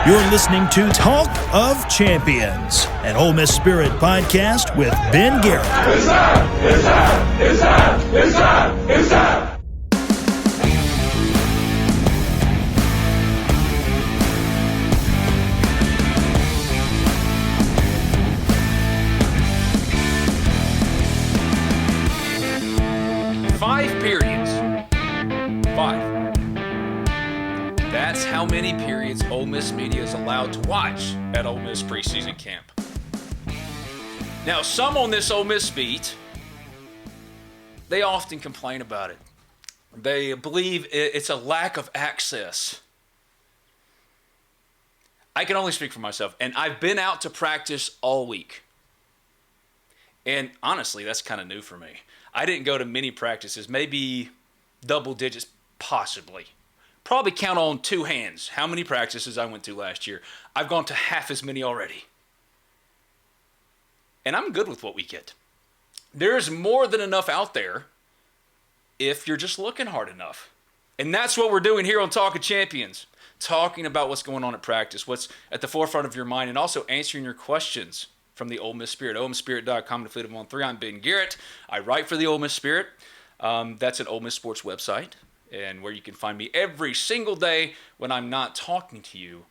You're listening to Talk of Champions, an Ole Miss Spirit podcast with Ben Garrett. It's time! It's time! It's time! It's time! It's time! That's how many periods Ole Miss media is allowed to watch at Ole Miss preseason camp. Now, some on this Ole Miss beat, they often complain about it. They believe it's a lack of access. I can only speak for myself, and I've been out to practice all week. And honestly, that's kind of new for me. I didn't go to many practices, maybe double digits, possibly. Probably count on two hands how many practices I went to last year. I've gone to half as many already. And I'm good with what we get. There's more than enough out there if you're just looking hard enough. And that's what we're doing here on Talk of Champions. Talking about what's going on at practice, what's at the forefront of your mind, and also answering your questions from the Ole Miss Spirit. OMSpirit.com to Fleet of On 3. I'm Ben Garrett. I write for the Ole Miss Spirit. That's an Ole Miss sports website, and where you can find me every single day when I'm not talking to you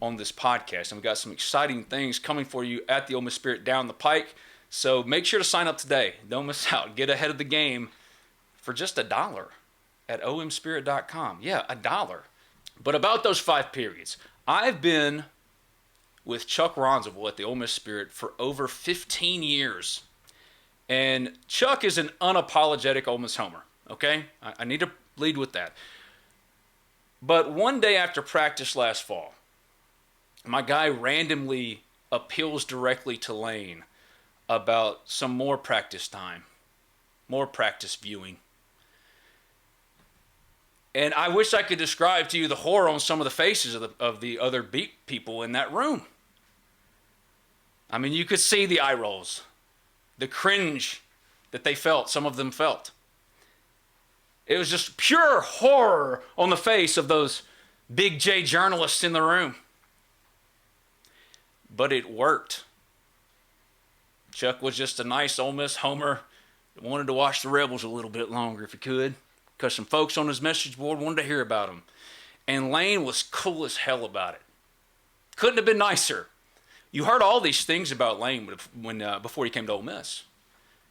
on this podcast. And we've got some exciting things coming for you at the Ole Miss Spirit down the pike. So make sure to sign up today. Don't miss out. Get ahead of the game for just $1 at OMSpirit.com. Yeah, $1. But about those 5 periods, I've been with Chuck Ronzable at the Ole Miss Spirit for over 15 years. And Chuck is an unapologetic Ole Miss homer, okay? I need to lead with that. But one day after practice last fall, my guy randomly appeals directly to Lane about some more practice time, more practice viewing. And I wish I could describe to you the horror on some of the faces of the other beat people in that room. I mean, you could see the eye rolls, the cringe that they felt, some of them felt. It was just pure horror on the face of those big J journalists in the room. But it worked. Chuck was just a nice Ole Miss homer that wanted to watch the Rebels a little bit longer if he could, because some folks on his message board wanted to hear about him. And Lane was cool as hell about it. Couldn't have been nicer. You heard all these things about Lane before he came to Ole Miss.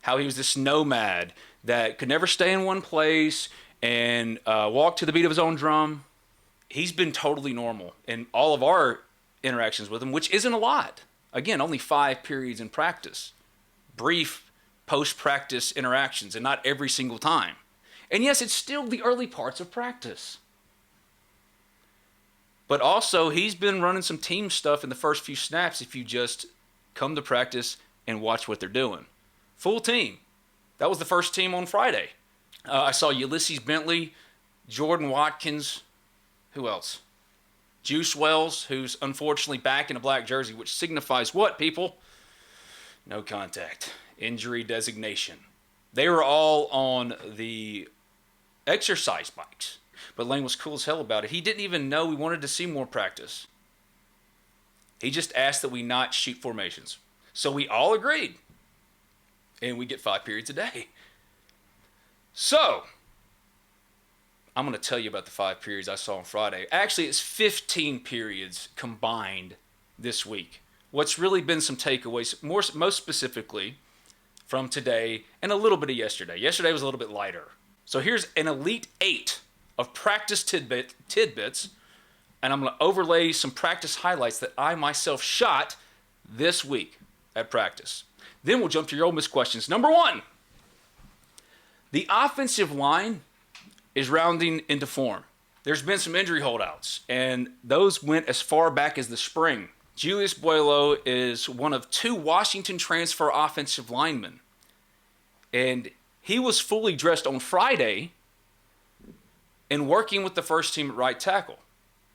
How he was this nomad that could never stay in one place and walk to the beat of his own drum. He's been totally normal in all of our interactions with him, which isn't a lot. Again, only 5 periods in practice. Brief post-practice interactions, and not every single time. And yes, it's still the early parts of practice. But also, he's been running some team stuff in the first few snaps if you just come to practice and watch what they're doing. Full team. That was the first team on Friday. I saw Ulysses Bentley, Jordan Watkins, who else? Juice Wells, who's unfortunately back in a black jersey, which signifies what, people? No contact. Injury designation. They were all on the exercise bikes. But Lane was cool as hell about it. He didn't even know we wanted to see more practice. He just asked that we not shoot formations. So we all agreed. And we get 5 periods a day. So, I'm going to tell you about the 5 periods I saw on Friday. Actually, it's 15 periods combined this week. What's really been some takeaways, most specifically from today and a little bit of yesterday. Yesterday was a little bit lighter. So here's an Elite 8 of practice tidbits, and I'm going to overlay some practice highlights that I myself shot this week at practice. Then we'll jump to your Ole Miss questions. Number 1, the offensive line is rounding into form. There's been some injury holdouts, and those went as far back as the spring. Julius Buelo is one of 2 Washington transfer offensive linemen, and he was fully dressed on Friday and working with the first team at right tackle.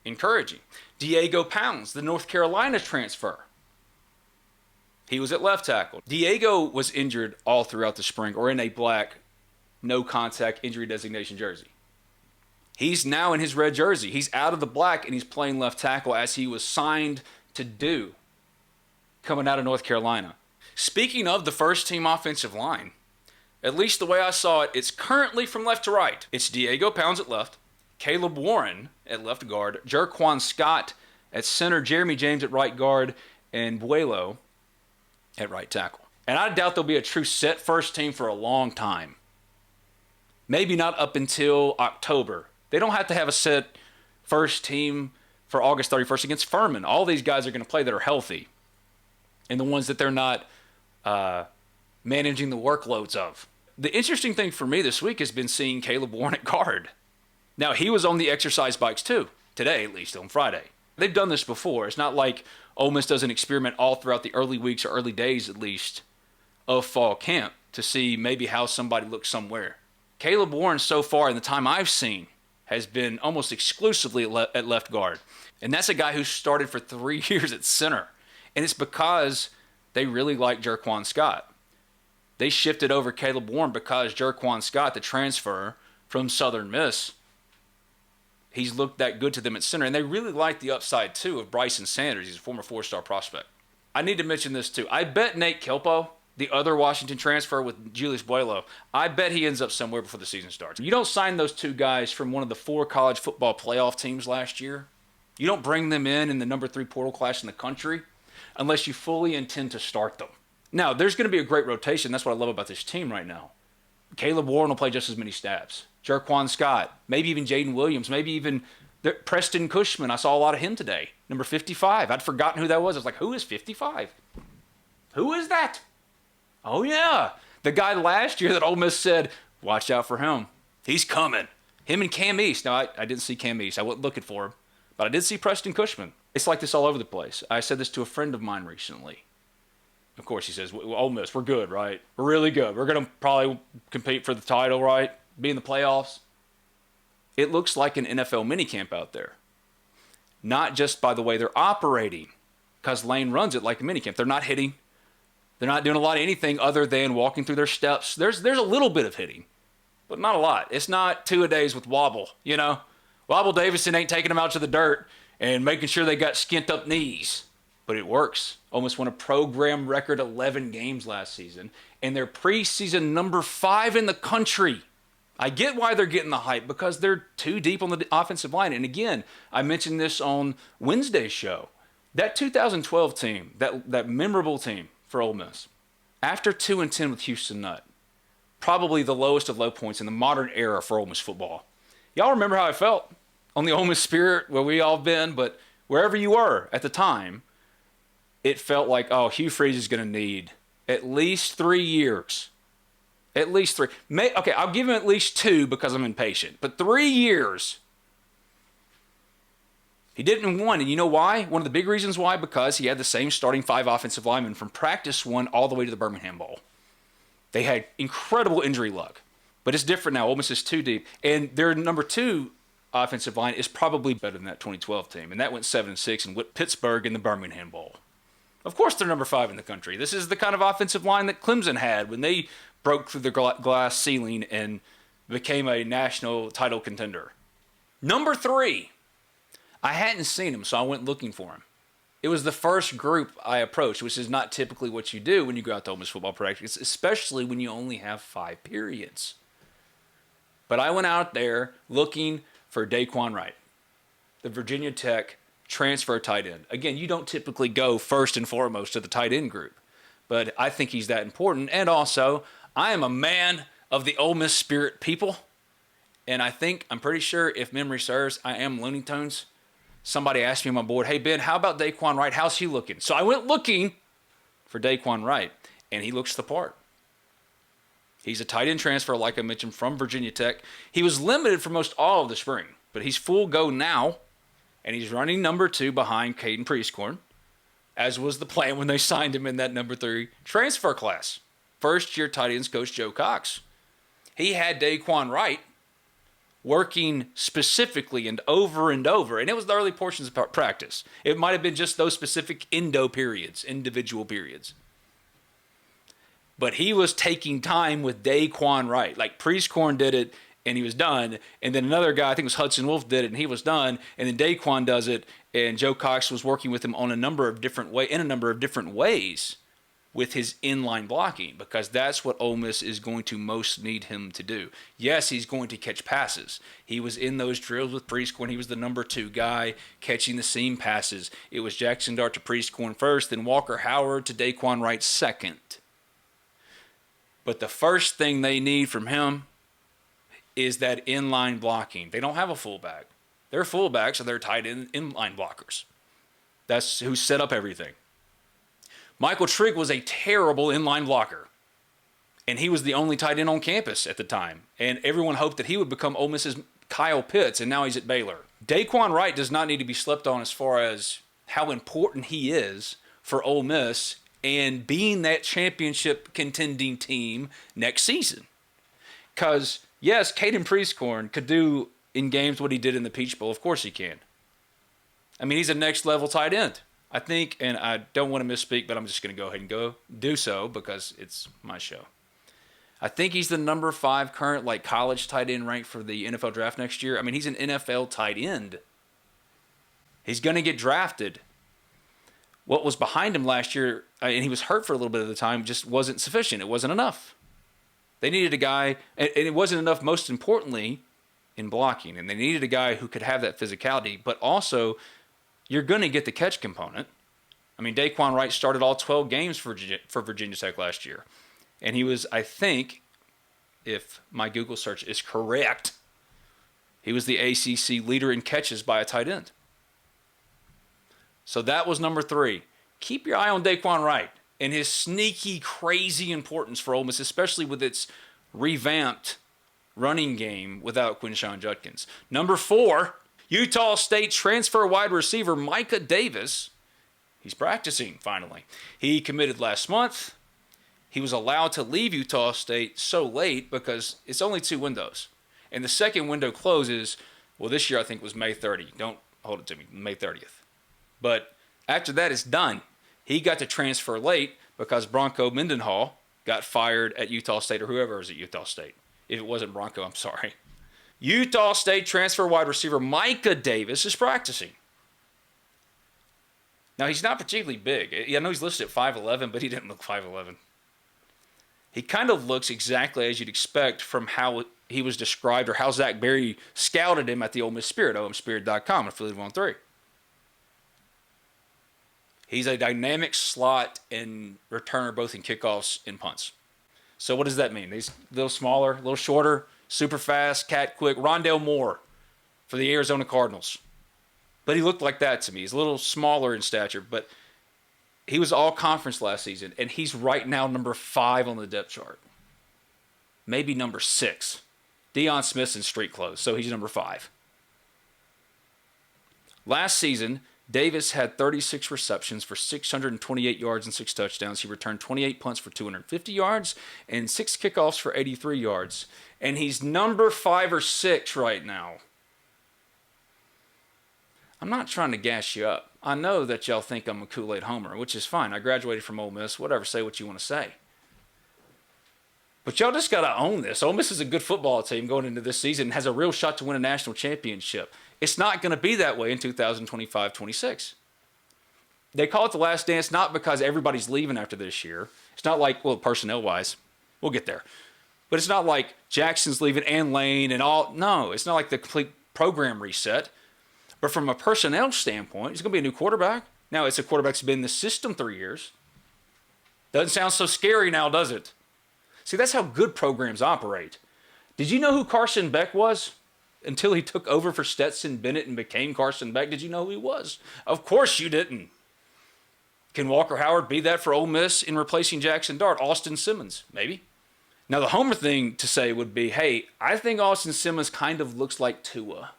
Encouraging. Diego Pounds, the North Carolina transfer. He was at left tackle. Diego was injured all throughout the spring, or in a black, no contact injury designation jersey. He's now in his red jersey. He's out of the black, and he's playing left tackle as he was signed to do coming out of North Carolina. Speaking of the first-team offensive line, at least the way I saw it, it's currently from left to right. It's Diego Pounds at left, Caleb Warren at left guard, Jerquan Scott at center, Jeremy James at right guard, and Buelo at right tackle. And I doubt there'll be a true set first team for a long time. Maybe not up until October. They don't have to have a set first team for August 31st against Furman. All these guys are going to play that are healthy, and the ones that they're not managing the workloads of. The interesting thing for me this week has been seeing Caleb Warren at guard. Now, he was on the exercise bikes too, today at least, on Friday. They've done this before. It's not like Ole Miss doesn't experiment all throughout the early weeks or early days at least of fall camp to see maybe how somebody looks somewhere. Caleb Warren so far in the time I've seen has been almost exclusively at left guard. And that's a guy who started for 3 years at center. And it's because they really like Jerquan Scott. They shifted over Caleb Warren because Jerquan Scott, the transfer from Southern Miss, he's looked that good to them at center. And they really like the upside, too, of Bryson Sanders. He's a former 4-star prospect. I need to mention this, too. I bet Nate Kilpo, the other Washington transfer with Julius Buelo, I bet he ends up somewhere before the season starts. You don't sign those two guys from one of the 4 college football playoff teams last year. You don't bring them in the number 3 portal class in the country unless you fully intend to start them. Now, there's going to be a great rotation. That's what I love about this team right now. Caleb Warren will play just as many snaps. Jerquan Scott, maybe even Jaden Williams, maybe even Preston Cushman. I saw a lot of him today. Number 55. I'd forgotten who that was. I was like, who is 55? Who is that? Oh, yeah. The guy last year that Ole Miss said, watch out for him. He's coming. Him and Cam East. Now, I didn't see Cam East. I wasn't looking for him. But I did see Preston Cushman. It's like this all over the place. I said this to a friend of mine recently. Of course, he says, Ole Miss, we're good, right? We're really good. We're going to probably compete for the title, right? Be in the playoffs. It looks like an NFL minicamp out there. Not just by the way they're operating, because Lane runs it like a minicamp. They're not hitting. They're not doing a lot of anything other than walking through their steps. There's a little bit of hitting, but not a lot. It's not 2-a-days with Wobble, you know? Wobble Davison ain't taking them out to the dirt and making sure they got skint up knees. But it works. Almost won a program record 11 games last season, and they're preseason number 5 in the country. I get why they're getting the hype, because they're too deep on the offensive line. And again, I mentioned this on Wednesday's show. That 2012 team, that memorable team for Ole Miss, after 2-10 with Houston Nutt, probably the lowest of low points in the modern era for Ole Miss football. Y'all remember how I felt on the Ole Miss Spirit, where we all been, but wherever you were at the time, it felt like, oh, Hugh Freeze is going to need at least 3 years. At least 3. Okay, I'll give him at least 2 because I'm impatient. But 3 years. He didn't win. And you know why? One of the big reasons why, because he had the same starting 5 offensive linemen from practice 1 all the way to the Birmingham Bowl. They had incredible injury luck. But it's different now. Ole Miss is too deep. And their number 2 offensive line is probably better than that 2012 team. And that went 7-6 and whipped Pittsburgh in the Birmingham Bowl. Of course they're number 5 in the country. This is the kind of offensive line that Clemson had when they broke through the glass ceiling and became a national title contender. Number 3. I hadn't seen him, so I went looking for him. It was the first group I approached, which is not typically what you do when you go out to Ole Miss football practice, especially when you only have 5 periods. But I went out there looking for Daquan Wright, the Virginia Tech transfer tight end. Again, you don't typically go first and foremost to the tight end group, but I think he's that important. And also, I am a man of the Ole Miss Spirit people, and I'm pretty sure, if memory serves, I am Looney Tunes. Somebody asked me on my board, hey, Ben, how about Daquan Wright? How's he looking? So I went looking for Daquan Wright, and he looks the part. He's a tight end transfer, like I mentioned, from Virginia Tech. He was limited for most all of the spring, but he's full go now. And he's running number 2 behind Caden Prieskorn, as was the plan when they signed him in that number 3 transfer class. First-year tight ends coach Joe Cox. He had Daquan Wright working specifically and over, and it was the early portions of practice. It might have been just those specific individual periods. But he was taking time with Daquan Wright. Like Prieskorn did it and he was done. And then another guy, I think it was Hudson Wolf, did it, and he was done. And then Daquan does it, and Joe Cox was working with him on a number of different ways with his inline blocking, because that's what Ole Miss is going to most need him to do. Yes, he's going to catch passes. He was in those drills with Prieskorn. He was the number 2 guy catching the seam passes. It was Jackson Dart to Prieskorn first, then Walker Howard to Daquan Wright second. But the first thing they need from him is that inline blocking. They don't have a fullback. Their fullbacks are their tight end inline blockers. That's who set up everything. Michael Trigg was a terrible inline blocker, and he was the only tight end on campus at the time. And everyone hoped that he would become Ole Miss's Kyle Pitts, and now he's at Baylor. Daquan Wright does not need to be slept on as far as how important he is for Ole Miss and being that championship contending team next season. Because, yes, Caden Prieskorn could do in games what he did in the Peach Bowl. Of course he can. I mean, he's a next-level tight end. I think, and I don't want to misspeak, but I'm just going to go ahead and do so because it's my show. I think he's the number 5 current college tight end ranked for the NFL draft next year. I mean, he's an NFL tight end. He's going to get drafted. What was behind him last year, and he was hurt for a little bit of the time, just wasn't sufficient. It wasn't enough. They needed a guy, and it wasn't enough, most importantly, in blocking. And they needed a guy who could have that physicality, but also you're going to get the catch component. I mean, Daquan Wright started all 12 games for Virginia Tech last year. And he was, I think, if my Google search is correct, he was the ACC leader in catches by a tight end. So that was number 3. Keep your eye on Daquan Wright and his sneaky, crazy importance for Ole Miss, especially with its revamped running game without Quinshon Judkins. Number 4, Utah State transfer wide receiver Micah Davis. He's practicing, finally. He committed last month. He was allowed to leave Utah State so late because it's only 2 windows. And the second window closes, well, this year I think was May 30. Don't hold it to me, May 30th. But after that, it's done. He got to transfer late because Bronco Mendenhall got fired at Utah State, or whoever was at Utah State. If it wasn't Bronco, I'm sorry. Utah State transfer wide receiver Micah Davis is practicing. Now, he's not particularly big. I know he's listed at 5'11", but he didn't look 5'11". He kind of looks exactly as you'd expect from how he was described, or how Zach Berry scouted him at the Ole Miss Spirit, OMSpirit.com, affiliate 1-3. He's a dynamic slot and returner both in kickoffs and punts. So what does that mean? He's a little smaller, a little shorter, super fast, cat quick. Rondale Moore for the Arizona Cardinals. But he looked like that to me. He's a little smaller in stature, but he was all conference last season, and he's right now number 5 on the depth chart. Maybe number 6. Deion Smith's in street clothes, so he's number 5. Last season, Davis had 36 receptions for 628 yards and 6 touchdowns. He returned 28 punts for 250 yards and 6 kickoffs for 83 yards. And he's number 5 or 6 right now. I'm not trying to gas you up. I know that y'all think I'm a Kool-Aid homer, which is fine. I graduated from Ole Miss. Whatever, say what you want to say. But y'all just got to own this. Ole Miss is a good football team going into this season and has a real shot to win a national championship. It's not going to be that way in 2025-26. They call it the last dance not because everybody's leaving after this year. It's not like, well, personnel-wise, we'll get there. But it's not like Jackson's leaving and Lane and all. No, it's not like the complete program reset. But from a personnel standpoint, it's going to be a new quarterback. Now, it's a quarterback that's been in the system 3 years. Doesn't sound so scary now, does it? See, that's how good programs operate. Did you know who Carson Beck was? Until he took over for Stetson Bennett and became Carson Beck, did you know who he was? Of course you didn't. Can Walker Howard be that for Ole Miss in replacing Jackson Dart? Austin Simmons, maybe. Now, the homer thing to say would be, hey, I think Austin Simmons kind of looks like Tua.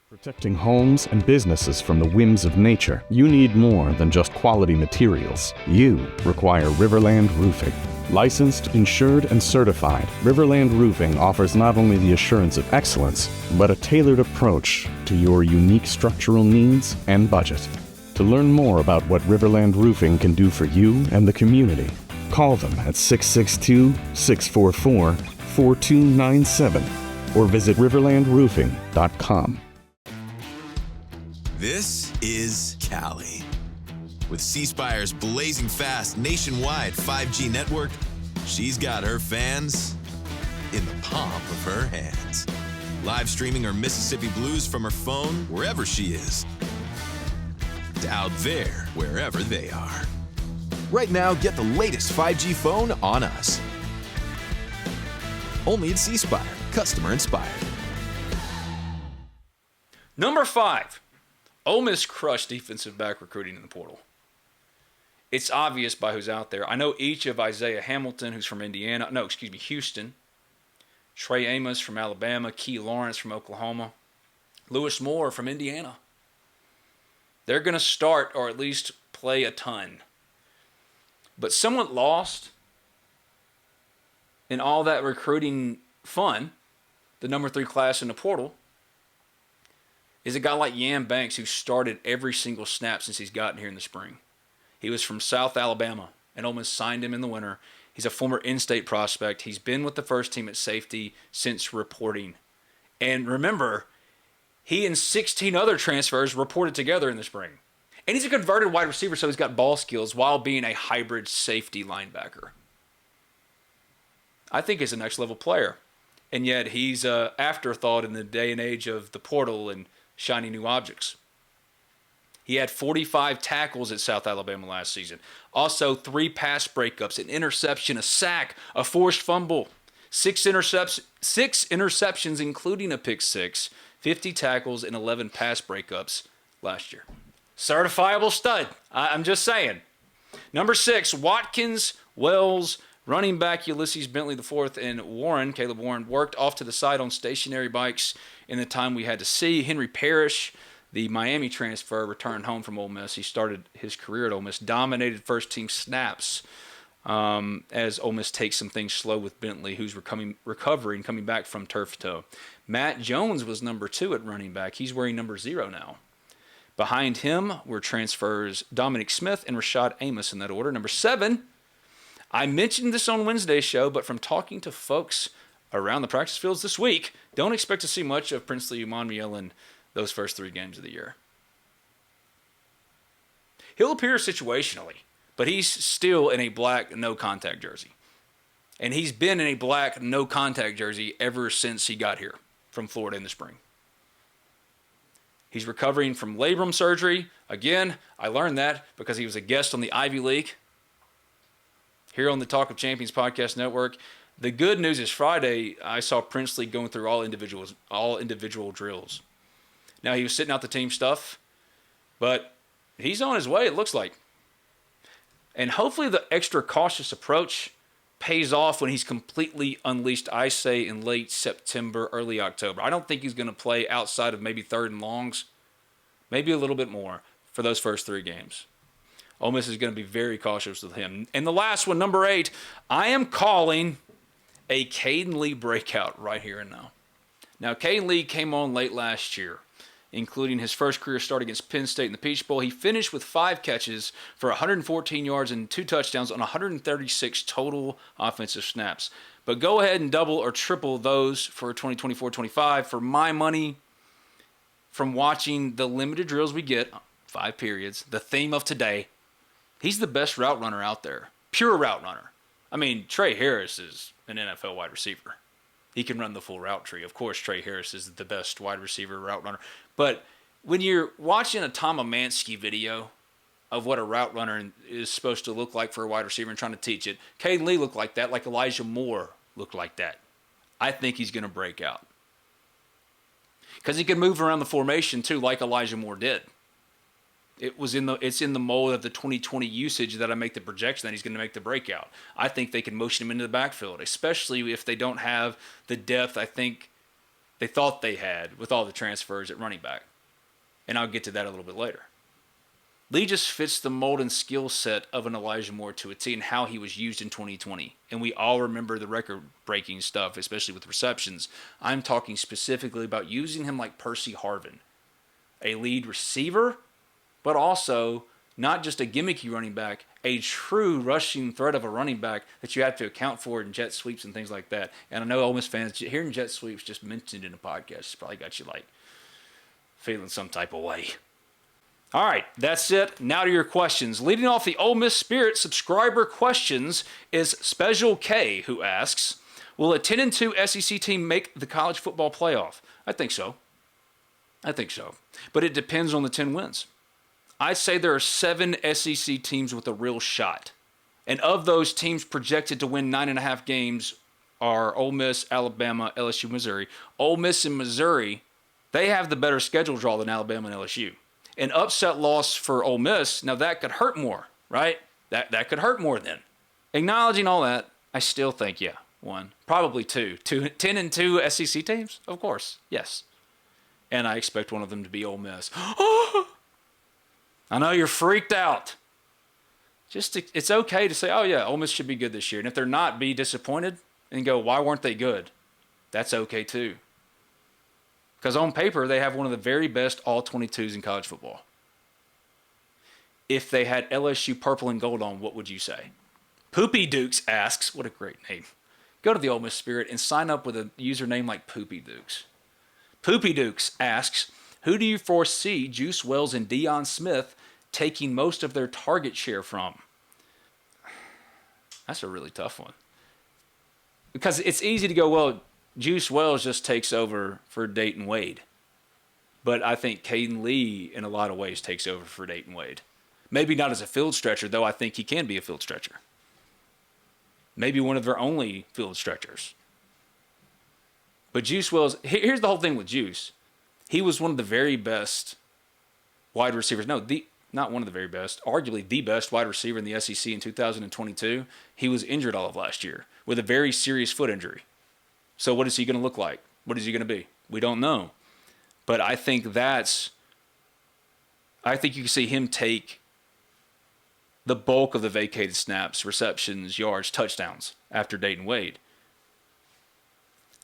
Protecting homes and businesses from the whims of nature, you need more than just quality materials. You require Riverland Roofing. Licensed, insured, and certified, Riverland Roofing offers not only the assurance of excellence, but a tailored approach to your unique structural needs and budget. To learn more about what Riverland Roofing can do for you and the community, call them at 662-644-4297 or visit riverlandroofing.com. This is Cali. With C-Spire's blazing fast nationwide 5G network, she's got her fans in the palm of her hands. Live streaming her Mississippi Blues from her phone wherever she is. To out there wherever they are. Right now, get the latest 5G phone on us. Only at C-Spire, customer inspired. Number 5, Ole Miss crushed defensive back recruiting in the portal. It's obvious by who's out there. I know each of Isaiah Hamilton, who's from Houston. Trey Amos from Alabama. Key Lawrence from Oklahoma. Lewis Moore from Indiana. They're going to start or at least play a ton. But somewhat lost in all that recruiting fun, the number 3 class in the portal, is a guy like Yam Banks who started every single snap since he's gotten here in the spring. He was from South Alabama, and Ole Miss signed him in the winter. He's a former in-state prospect. He's been with the first team at safety since reporting. And remember, he and 16 other transfers reported together in the spring. And he's a converted wide receiver, so he's got ball skills while being a hybrid safety linebacker. I think he's a next-level player. And yet he's an afterthought in the day and age of the portal and shiny new objects. He had 45 tackles at South Alabama last season. Also, 3 pass breakups, an interception, a sack, a forced fumble, 6 interceptions, including a pick 6, 50 tackles, and 11 pass breakups last year. Certifiable stud. I'm just saying. Number 6, Watkins, Wells, running back Ulysses Bentley IV, and Caleb Warren, worked off to the side on stationary bikes in the time we had to see. Henry Parrish, the Miami transfer, returned home from Ole Miss. He started his career at Ole Miss, dominated first-team snaps as Ole Miss takes some things slow with Bentley, who's recovering, coming back from turf toe. Matt Jones was number 2 at running back. He's wearing number 0 now. Behind him were transfers Dominic Smith and Rashad Amos in that order. Number 7, I mentioned this on Wednesday's show, but from talking to folks around the practice fields this week, don't expect to see much of Princely Umanmiel in those first 3 games of the year. He'll appear situationally, but he's still in a black no-contact jersey. And he's been in a black no-contact jersey ever since he got here from Florida in the spring. He's recovering from labrum surgery. Again, I learned that because he was a guest on the Ivy League here on the Talk of Champions Podcast Network. The good news is Friday, I saw Princely going through all individual drills. Now, he was sitting out the team stuff, but he's on his way, it looks like. And hopefully the extra cautious approach pays off when he's completely unleashed, I say, in late September, early October. I don't think he's going to play outside of maybe 3rd and longs, maybe a little bit more for those first 3 games. Ole Miss is going to be very cautious with him. And the last one, number 8, I am calling a Caden Lee breakout right here and now. Now, Caden Lee came on late last year, including his first career start against Penn State in the Peach Bowl. He finished with 5 catches for 114 yards and 2 touchdowns on 136 total offensive snaps. But go ahead and double or triple those for 2024-25. For my money, from watching the limited drills we get, 5 periods, the theme of today, he's the best route runner out there. Pure route runner. I mean, Trey Harris is an NFL wide receiver. He can run the full route tree. Of course, Trey Harris is the best wide receiver route runner. But when you're watching a Tom Amansky video of what a route runner is supposed to look like for a wide receiver and trying to teach it, Caden Lee looked like that, like Elijah Moore looked like that. I think he's going to break out. Because he can move around the formation, too, like Elijah Moore did. It's in the mold of the 2020 usage that I make the projection that he's going to make the breakout. I think they can motion him into the backfield, especially if they don't have the depth I think they thought they had with all the transfers at running back. And I'll get to that a little bit later. Lee just fits the mold and skill set of an Elijah Moore to a T and how he was used in 2020. And we all remember the record-breaking stuff, especially with receptions. I'm talking specifically about using him like Percy Harvin, a lead receiver, but also Not just a gimmicky running back, a true rushing threat of a running back that you have to account for in jet sweeps and things like that. And I know Ole Miss fans, hearing jet sweeps just mentioned in a podcast has probably got you like feeling some type of way. All right, that's it. Now to your questions. Leading off the Ole Miss Spirit subscriber questions is Special K, who asks, will a 10-2 SEC team make the college football playoff? I think so. But it depends on the 10 wins. I'd say there are 7 SEC teams with a real shot. And of those teams projected to win 9.5 games are Ole Miss, Alabama, LSU, Missouri. Ole Miss and Missouri, they have the better schedule draw than Alabama and LSU. An upset loss for Ole Miss, now that could hurt more, right? That could hurt more then. Acknowledging all that, I still think, yeah, 1, probably 2. 10-2 SEC teams? Of course, yes. And I expect one of them to be Ole Miss. I know you're freaked out. It's okay to say, oh yeah, Ole Miss should be good this year. And if they're not, be disappointed and go, why weren't they good? That's okay too. Because on paper, they have one of the very best all-22s in college football. If they had LSU purple and gold on, what would you say? Poopy Dukes asks, what a great name. Go to the Ole Miss Spirit and sign up with a username like Poopy Dukes. Poopy Dukes asks, who do you foresee Juice Wells and Deion Smith taking most of their target share from? That's a really tough one. Because it's easy to go, well, Juice Wells just takes over for Dayton Wade. But I think Caden Lee, in a lot of ways, takes over for Dayton Wade. Maybe not as a field stretcher, though I think he can be a field stretcher. Maybe one of their only field stretchers. But Juice Wells, here's the whole thing with Juice. He was one of the very best wide receivers. No, not one of the very best. Arguably the best wide receiver in the SEC in 2022. He was injured all of last year with a very serious foot injury. So what is he going to look like? What is he going to be? We don't know. But I think you can see him take the bulk of the vacated snaps, receptions, yards, touchdowns after Dayton Wade.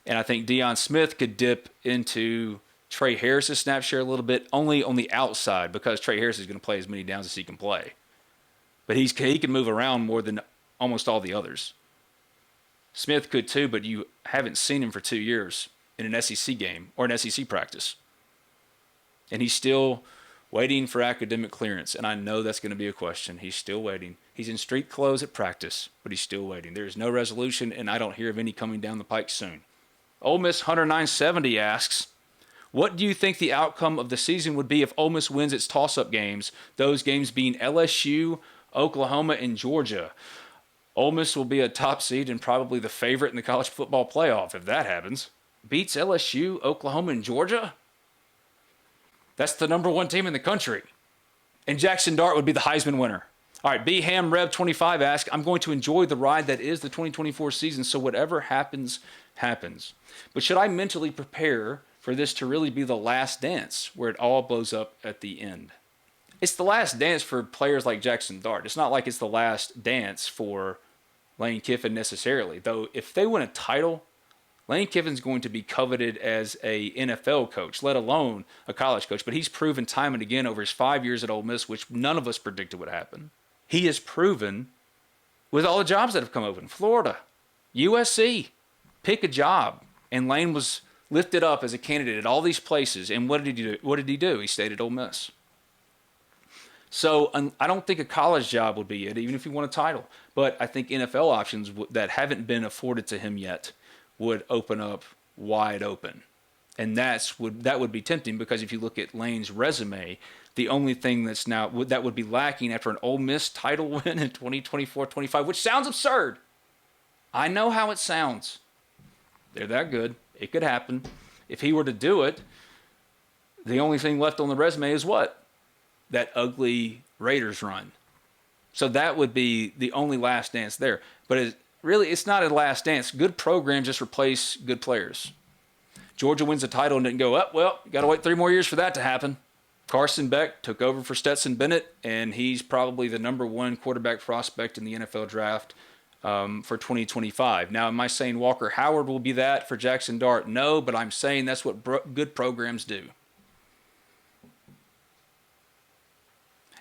And I think Deion Smith could dip into Trey Harris's snap share a little bit, only on the outside, because Trey Harris is going to play as many downs as he can play. But he can move around more than almost all the others. Smith could too, but you haven't seen him for 2 years in an SEC game or an SEC practice. And he's still waiting for academic clearance. And I know that's going to be a question. He's still waiting. He's in street clothes at practice, but he's still waiting. There is no resolution, and I don't hear of any coming down the pike soon. Ole Miss Hunter 970 asks, what do you think the outcome of the season would be if Ole Miss wins its toss-up games, those games being LSU, Oklahoma, and Georgia? Ole Miss will be a top seed and probably the favorite in the college football playoff if that happens. Beats LSU, Oklahoma, and Georgia? That's the number 1 team in the country. And Jackson Dart would be the Heisman winner. All right, B Ham Rev 25 asks, I'm going to enjoy the ride that is the 2024 season, so whatever happens, happens. But should I mentally prepare for this to really be the last dance where it all blows up at the end? It's the last dance for players like Jackson Dart. It's not like it's the last dance for Lane Kiffin necessarily. Though if they win a title, Lane Kiffin's going to be coveted as a NFL coach, let alone a college coach. But he's proven time and again over his 5 years at Ole Miss, which none of us predicted would happen. He has proven with all the jobs that have come open, Florida, USC, pick a job. And Lane was lifted up as a candidate at all these places. And what did he do? He stayed at Ole Miss. So I don't think a college job would be it, even if he won a title. But I think NFL options that haven't been afforded to him yet would open up wide open. And that would be tempting, because if you look at Lane's resume, the only thing that would be lacking after an Ole Miss title win in 2024-25, which sounds absurd. I know how it sounds. They're that good. It could happen. If he were to do it, the only thing left on the resume is what? That ugly Raiders run. So that would be the only last dance there. But it's not a last dance. Good programs just replace good players. Georgia wins the title and didn't go, well, got to wait 3 more years for that to happen. Carson Beck took over for Stetson Bennett, and he's probably the number 1 quarterback prospect in the NFL draft for 2025. Now, am I saying Walker Howard will be that for Jackson Dart? No, but I'm saying that's what good programs do.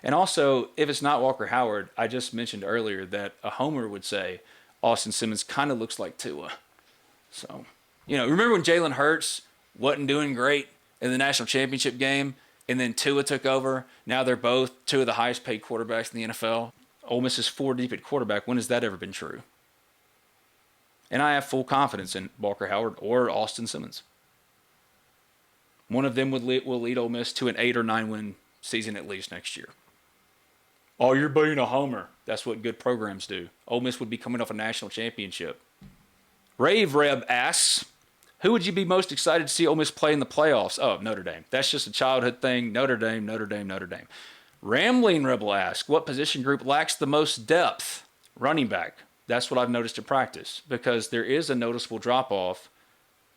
And also, if it's not Walker Howard, I just mentioned earlier that a homer would say Austin Simmons kind of looks like Tua. So, remember when Jalen Hurts wasn't doing great in the national championship game, and then Tua took over? Now they're both two of the highest paid quarterbacks in the NFL. Ole Miss is 4 deep at quarterback. When has that ever been true? And I have full confidence in Walker Howard or Austin Simmons. One of them will lead Ole Miss to an 8 or 9 win season at least next year. Oh, you're being a homer. That's what good programs do. Ole Miss would be coming off a national championship. Rave Reb asks, who would you be most excited to see Ole Miss play in the playoffs? Oh, Notre Dame. That's just a childhood thing. Notre Dame, Notre Dame, Notre Dame. Rambling Rebel asks, what position group lacks the most depth? Running back. That's what I've noticed in practice, because there is a noticeable drop-off,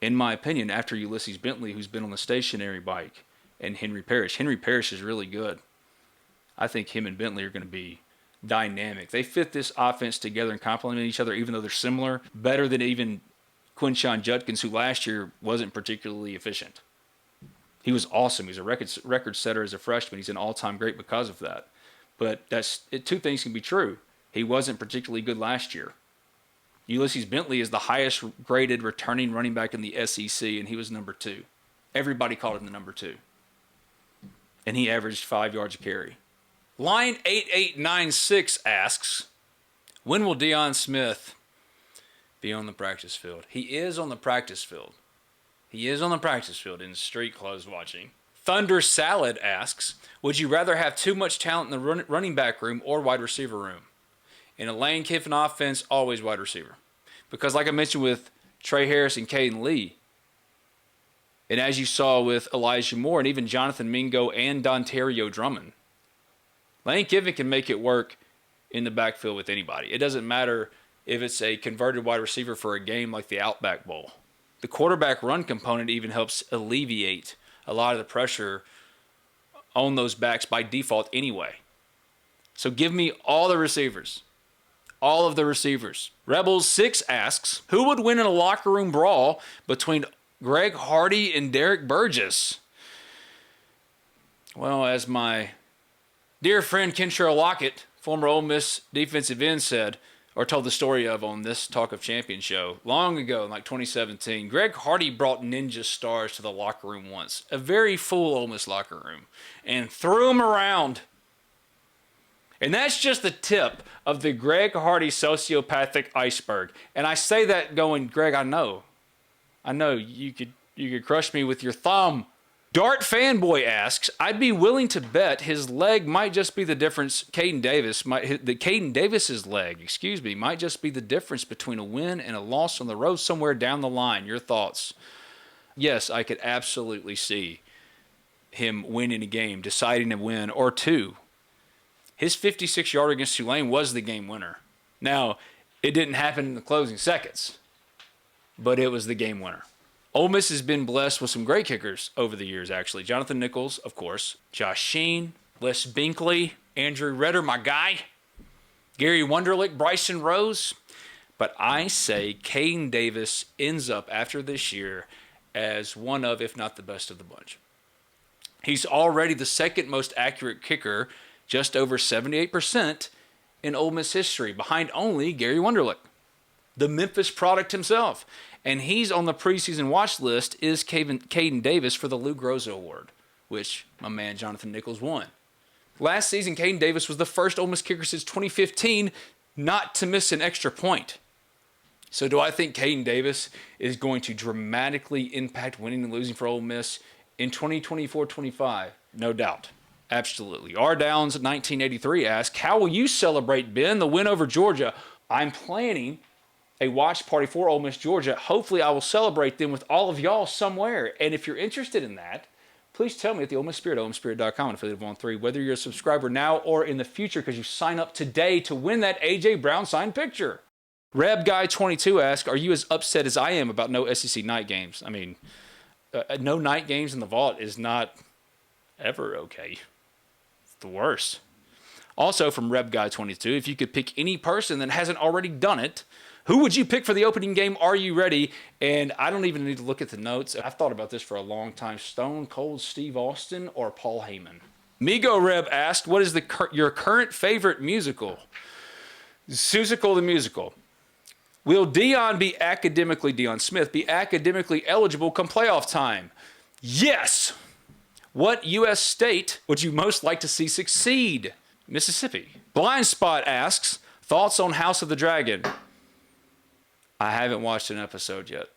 in my opinion, after Ulysses Bentley, who's been on the stationary bike, and Henry Parrish. Henry Parrish is really good. I think him and Bentley are going to be dynamic. They fit this offense together and complement each other, even though they're similar, better than even Quinshon Judkins, who last year wasn't particularly efficient. He was awesome. He's a record setter as a freshman. He's an all-time great because of that. But two things can be true. He wasn't particularly good last year. Ulysses Bentley is the highest graded returning running back in the SEC, and he was number 2. Everybody called him the number 2. And he averaged 5 yards a carry. Line 8896 asks, when will Deion Smith be on the practice field? He is on the practice field. He is on the practice field in street clothes watching. Thunder Salad asks, would you rather have too much talent in the running back room or wide receiver room? In a Lane Kiffin offense, always wide receiver. Because like I mentioned with Trey Harris and Caden Lee, and as you saw with Elijah Moore and even Jonathan Mingo and Dontario Drummond, Lane Kiffin can make it work in the backfield with anybody. It doesn't matter if it's a converted wide receiver for a game like the Outback Bowl. The quarterback run component even helps alleviate a lot of the pressure on those backs by default anyway. So give me all the receivers. All of the receivers. Rebels 6 asks, who would win in a locker room brawl between Greg Hardy and Derek Burgess? Well, as my dear friend Kentrell Lockett, former Ole Miss defensive end, said, or told the story of on this Talk of Champions show long ago, in like 2017, Greg Hardy brought ninja stars to the locker room once, a very full Ole Miss locker room, and threw them around. And that's just the tip of the Greg Hardy sociopathic iceberg. And I say that going, Greg, I know you could crush me with your thumb. Dart Fanboy asks, I'd be willing to bet his leg might just be the difference. Caden Davis's leg, might just be the difference between a win and a loss on the road somewhere down the line. Your thoughts? Yes, I could absolutely see him winning a game, deciding a win or two. His 56-yarder against Tulane was the game winner. Now, it didn't happen in the closing seconds, but it was the game winner. Ole Miss has been blessed with some great kickers over the years, actually. Jonathan Nichols, of course. Josh Sheen, Les Binkley, Andrew Redder, my guy. Gary Wunderlich, Bryson Rose. But I say Caden Davis ends up after this year as one of, if not the best of the bunch. He's already the second most accurate kicker, just over 78% in Ole Miss history, behind only Gary Wunderlich, the Memphis product himself. And he's on the preseason watch list is Caden Davis for the Lou Groza Award, which my man Jonathan Nichols won. Last season, Caden Davis was the first Ole Miss kicker since 2015 not to miss an extra point. So do I think Caden Davis is going to dramatically impact winning and losing for Ole Miss in 2024-25? No doubt. Absolutely. R. Downs 1983 asks, how will you celebrate, Ben, the win over Georgia? I'm planning a watch party for Ole Miss Georgia. Hopefully I will celebrate them with all of y'all somewhere. And if you're interested in that, please tell me at the Ole Miss Spirit, OMSpirit.com, affiliate of On3, whether you're a subscriber now or in the future, because you sign up today to win that A.J. Brown signed picture. Reb Guy 22 asks, are you as upset as I am about no SEC night games? I mean, no night games in the vault is not ever okay. It's the worst. Also from Reb Guy 22, if you could pick any person that hasn't already done it, who would you pick for the opening game? Are you ready? And I don't even need to look at the notes. I've thought about this for a long time. Stone Cold Steve Austin or Paul Heyman? Migo Reb asked, what is your current favorite musical? Seussical the Musical. Will Deion Smith be academically eligible come playoff time? Yes. What U.S. state would you most like to see succeed? Mississippi. Blind Spot asks, thoughts on House of the Dragon? I haven't watched an episode yet.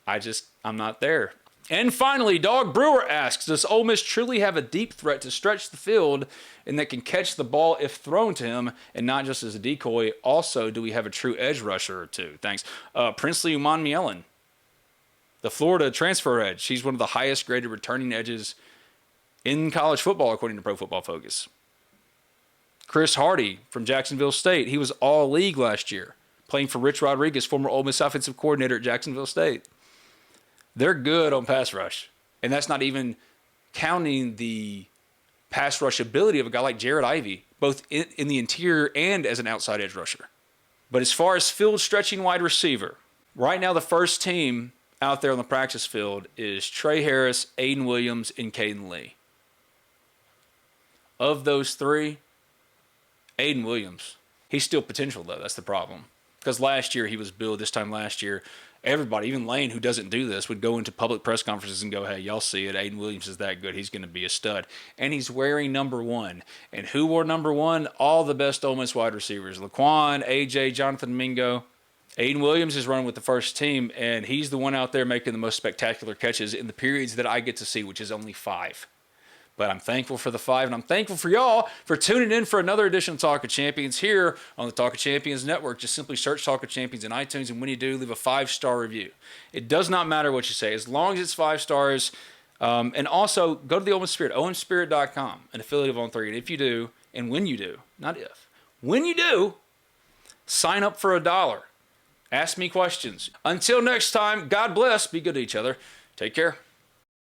I'm not there. And finally, Dog Brewer asks, does Ole Miss truly have a deep threat to stretch the field and that can catch the ball if thrown to him and not just as a decoy? Also, do we have a true edge rusher or two? Thanks. Princely Umanmielen, the Florida transfer edge. She's one of the highest graded returning edges in college football, according to Pro Football Focus. Chris Hardy from Jacksonville State. He was all league last year, playing for Rich Rodriguez, former Ole Miss offensive coordinator at Jacksonville State. They're good on pass rush. And that's not even counting the pass rush ability of a guy like Jared Ivey, both in the interior and as an outside edge rusher. But as far as field stretching wide receiver, right now the first team out there on the practice field is Trey Harris, Aiden Williams, and Caden Lee. Of those three, Aiden Williams, he's still potential though. That's the problem. Because last year he was billed, this time last year, everybody, even Lane, who doesn't do this, would go into public press conferences and go, hey, y'all see it. Aiden Williams is that good. He's going to be a stud. And he's wearing number 1. And who wore number 1? All the best Ole Miss wide receivers. Laquan, AJ, Jonathan Mingo. Aiden Williams is running with the first team, and he's the one out there making the most spectacular catches in the periods that I get to see, which is only 5. But I'm thankful for the 5, and I'm thankful for y'all for tuning in for another edition of Talk of Champions here on the Talk of Champions Network. Just simply search Talk of Champions in iTunes, and when you do, leave a 5-star review. It does not matter what you say, as long as it's 5 stars. And also, go to the Ole Miss Spirit, OMSpirit.com, an affiliate of On3. And if you do, and when you do, not if, when you do, sign up for $1. Ask me questions. Until next time, God bless. Be good to each other. Take care.